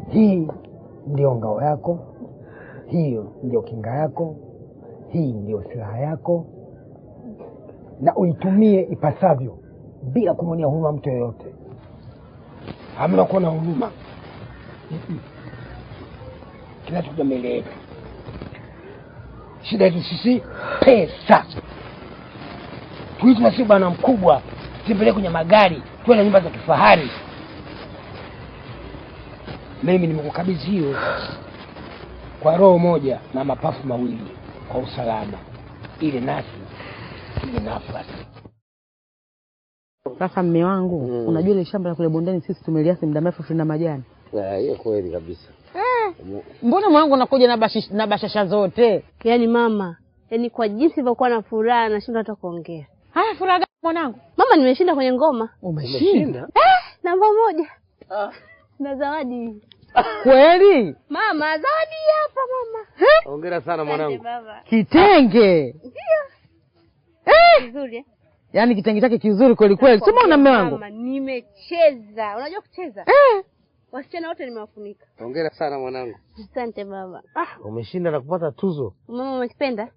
Hii ndio ngao yako, hiyo ndio kinga yako, hii ndio silaha yako, na uitumie ipasavyo bila kumwonea huruma mtu yoyote. Hamna kuwa na huruma. Kinachokuja mbele yetu, shida yetu sisi pesa. Tuitu na si bwana mkubwa, tembelea kwenye magari, tuwe na nyumba za kifahari. Mimi nimekukabidhi hiyo kwa roho moja na mapafu mawili kwa usalama, ile nasi ile nafasi. Sasa mme wangu, unajua ile shamba la kule bondeni sisi muda mrefu tuna majani. Hiyo kweli kabisa. Mbona mwanangu unakuja na bashasha zote? Yaani mama, yaani kwa jinsi ilivyokuwa na furaha nashinda hata kuongea. Haya, furaha gani mwanangu? Mama, nimeshinda kwenye ngoma. Umeshinda? Namba 1. Na zawadi. Kweli? Mama, zawadi hapa mama. Hongera sana mwanangu. Kitenge. Ndio. Vizuri. Yaani kitenge chake kizuri kweli kweli. Sema una mume wangu. Mama, nimecheza. Unajua kucheza? Wasichana wote nimewafunika. Hongera sana mwanangu. Asante baba. Umeshinda na kupata tuzo. Mama, umekipenda?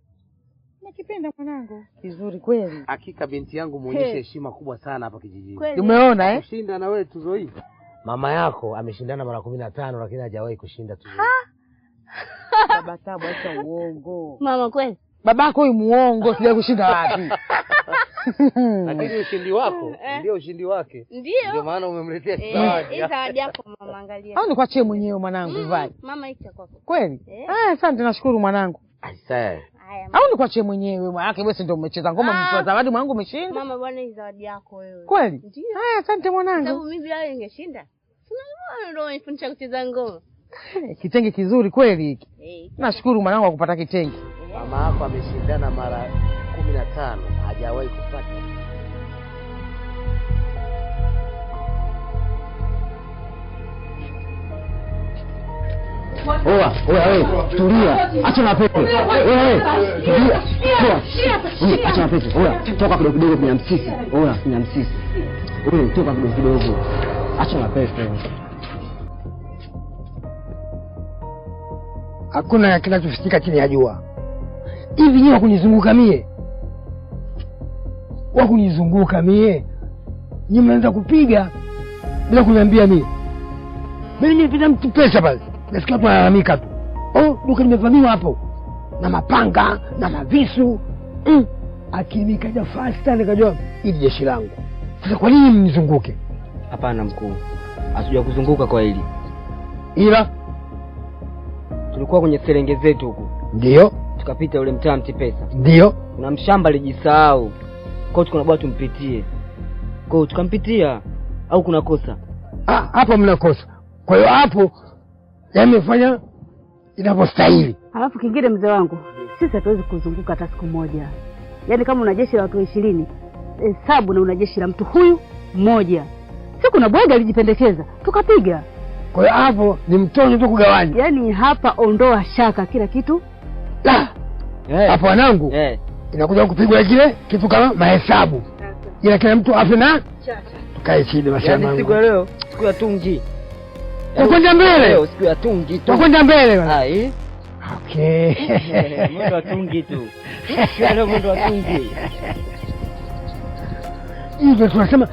Nakipenda mwanangu. Kizuri kweli. Hakika binti yangu muonyesha heshima kubwa sana hapa kijijini. Umeona Kushinda na wewe tuzo hii. Mama yako ameshindana mara 15 lakini hajawahi kushinda tuzo. Baba Tabu acha uongo. Mama kweli? Babako huyu muongo, sija kushinda wapi? Lakini ushindi wako ndio ushindi wake. Ndio maana umemletea zawadi. Zawadi yako mama, angalia. Au nikuachie mwenyewe mwanangu vai. Mama hicho kwako. Kweli? Asante, nashukuru mwanangu. Sawa. Au nikuachie mwenyewe, maana wewe ndio umecheza ngoma, mtu zawadi mwanangu umeshinda. Mama bwana, hii zawadi yako wewe. Kweli? Asante mwanangu. Sababu mimi bila wewe ningeshinda. Sina ndio unifundisha kucheza ngoma. Kitenge kizuri kweli hiki. Nashukuru mwanangu kwa kupata kitenge. Mama yako ameshindana mara 15, hajawahi kupata. Wewe, tulia. Acha na pepe. Wewe, tulia. Acha na pepe. Wewe, toka kidogo kwenye msisi. Wewe, kwenye msisi. Wewe, toka kidogo. Acha na pepe. Hakuna kinachofichika chini ya jua. Hivi nyewe kunizunguka mie? Wakunizunguka mie? Nyinyi mnaanza kupiga bila kuniambia mie. Mimi nilipita mtu pesa pale. Nasikia watu wanalalamika tu. Duka limevamiwa hapo. Na mapanga, na mavisu. Akili nikaja faster nikajua hili jeshi langu. Sasa kwa nini mnizunguke? Hapana mkuu. Asijua kuzunguka kwa hili. Ila tulikuwa kwenye serenge zetu huku. Ndio. Tukapita ule mtaa Mtipesa. Ndio. Kuna mshamba alijisahau. Kwa hiyo bwana tumpitie. Kwa hiyo tukampitia au kuna kosa? Hapo mna kosa. Kwa hiyo hapo yamefanya inavyostahili. Alafu kingine mzee wangu, sisi hatuwezi kuzunguka hata siku moja. Yaani kama una jeshi la watu 20, hesabu na una jeshi la mtu huyu mmoja. Siku na bwega alijipendekeza, tukapiga. Kwa hiyo hapo ni mtonyo tu kugawanya. Yaani hapa ondoa shaka kila kitu. Hapo wanangu. Inakuja kupigwa kile kitu kama mahesabu. Ila kila mtu afe na tukae chini masema. Yaani siku leo, siku ya tungi. Tukwenda mbele. Leo siku ya tungi tu. Tukwenda mbele bwana. Okay. Mwendo wa tungi tu. Leo mwendo wa tungi. Hivyo tunasema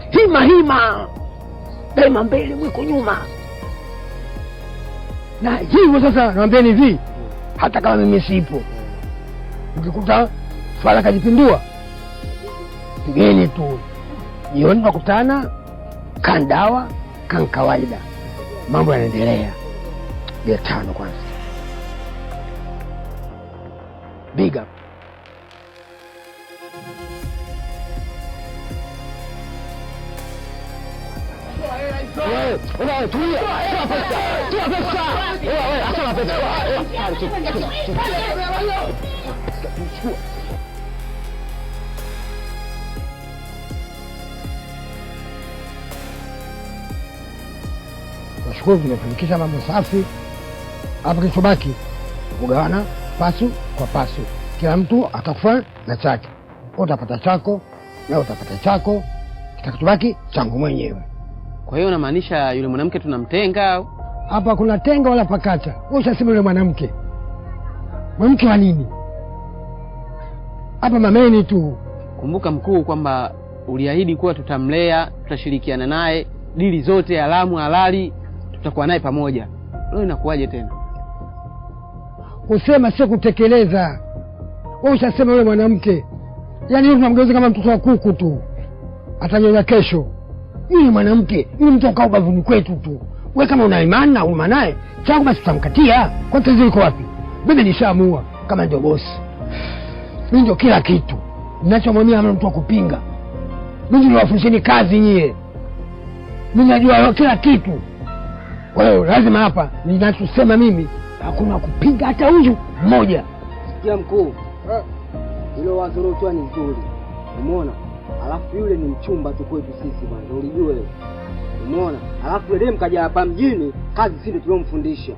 hima. Daima mbele mwiko nyuma. Na hivyo sasa naambieni hivi, hata kama mimi sipo, ukikuta swala kajipindua, pigeni tu. Jioni tukutana, kandawa, kan kawaida. Mambo yanaendelea. Ya 5 kwanza. Big up. Wewe, tulia. Toa pesa. Wewe, acha na pesa. Nashukuru tumefanikisha mambo safi. Hapa kilichobaki kugawana pasu kwa pasu. Kila mtu atakufa na chake. Utapata chako na utapata chako. Kitakachobaki changu mwenyewe. Kwa hiyo unamaanisha yule mwanamke tunamtenga au? hapa kuna tenga wala pakata. Wewe ushasema yule mwanamke wa nini hapa? Mameni tu. Kumbuka mkuu kwamba uliahidi kuwa tutamlea, tutashirikiana naye, dili zote haramu halali tutakuwa naye pamoja. Leo inakuwaje tena? Kusema sio kutekeleza. Wewe ushasema yule mwanamke, yaani yeye tunamgeuza kama mtoto wa kuku tu, atanyonya kesho. Yule mwanamke yule mtu akao bavuni kwetu tu. Wewe kama una imani na huruma naye, changu basi tutamkatia. Kwa tatizo liko wapi? Mimi nishaamua kama ndio bosi. Mimi ndio kila kitu. Ninachomwambia hamna mtu wa kupinga. Mimi ndio wafundisheni kazi nyie. Mimi najua kila kitu. Kwa hiyo lazima hapa ninachosema mimi hakuna kupinga hata huyu mmoja. Sikia mkuu. Hilo wazo lotoa ni nzuri. Umeona? Alafu yule ni mchumba tu kwetu sisi bwana. Ulijue wewe. Umeona? Alafu yule mkaja hapa mjini, kazi sisi tuliyomfundisha.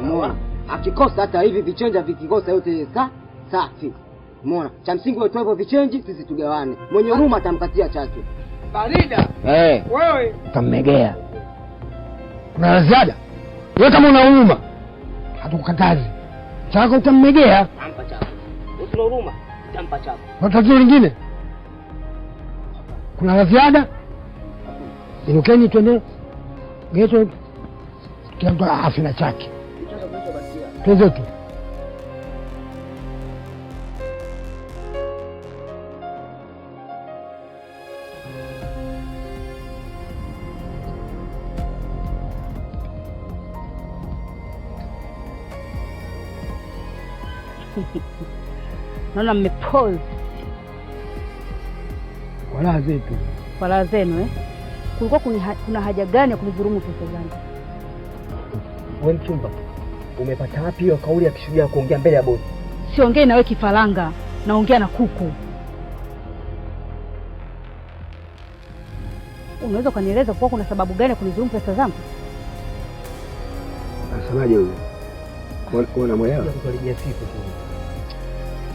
Umeona? Akikosa hata hivi vichenja vikikosa yote safi. Umeona? Cha msingi wewe hivyo vichenji sisi tugawane. Mwenye huruma atamkatia chake. Barida. Wewe utammegea. Kuna ziada. Wewe kama una huruma hatukukatazi. Chako utammegea. Ampa chako. Usina huruma, tampa chako. Kwa tatizo lingine? Kuna la ziada? Inukeni twende geto. Kila mtu afina chake. Twende tu. Naona mmepose. Wala zetu. Wala zenu kulikuwa kuna haja gani ya kunidhulumu pesa zangu? Wewe mchumba, umepata wapi hiyo kauli ya kishujaa kuongea mbele ya bosi? Siongei na wewe kifaranga, naongea na kuku. Unaweza kunieleza kwa kuna sababu gani ya kunidhulumu pesa zangu? Nasemaje huyo? Kuna moyo wako kukaribia siku tu.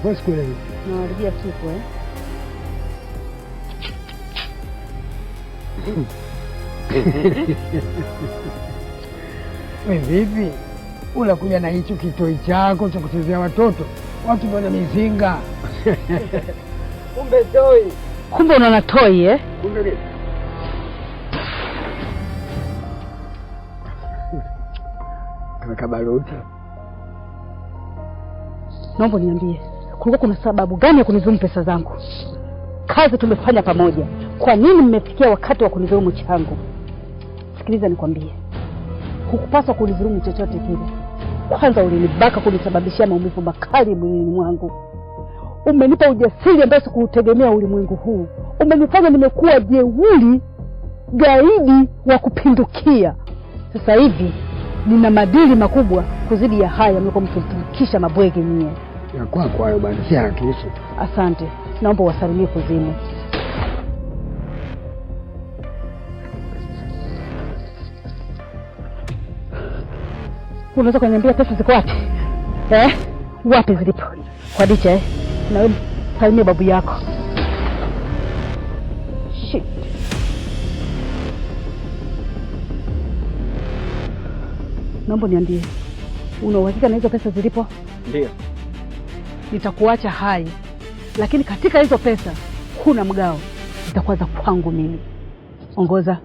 Basi kweli. Nakaribia siku Wewe vipi? Unakuja na hicho kitoi chako cha kuchezea watoto. Watu wana mizinga. Kumbe toi. Kumbe unaona toi Kumbe nini? Kaka Baruti. Naomba niambie, kulikuwa kuna sababu gani ya kunidhulumu pesa zangu? Kazi tumefanya pamoja. Kwa nini mmefikia wakati wa kunidhulumu changu? Sikiliza nikwambie. Hukupaswa kunidhulumu chochote kile. Kwanza ulinibaka kunisababishia maumivu makali mwilini mwangu. Umenipa ujasiri ambao sikuutegemea ulimwengu huu. Umenifanya nimekuwa jeuri, gaidi wa kupindukia. Sasa hivi nina madili makubwa kuzidi ya haya mliko mkitumikisha mabwege nyie. Ya kwako hayo bwana, si hatuhusu. Asante. Naomba wasalimie kuzimu. Unaweza kuniambia pesa ziko wapi? Wapi zilipo? Kwa dicha na wewe salimia babu yako. Shit. Naomba niambie, una uhakika na hizo pesa zilipo? Ndio. Nitakuacha hai, lakini katika hizo pesa kuna mgao, zitakuwa za kwangu mimi. Ongoza.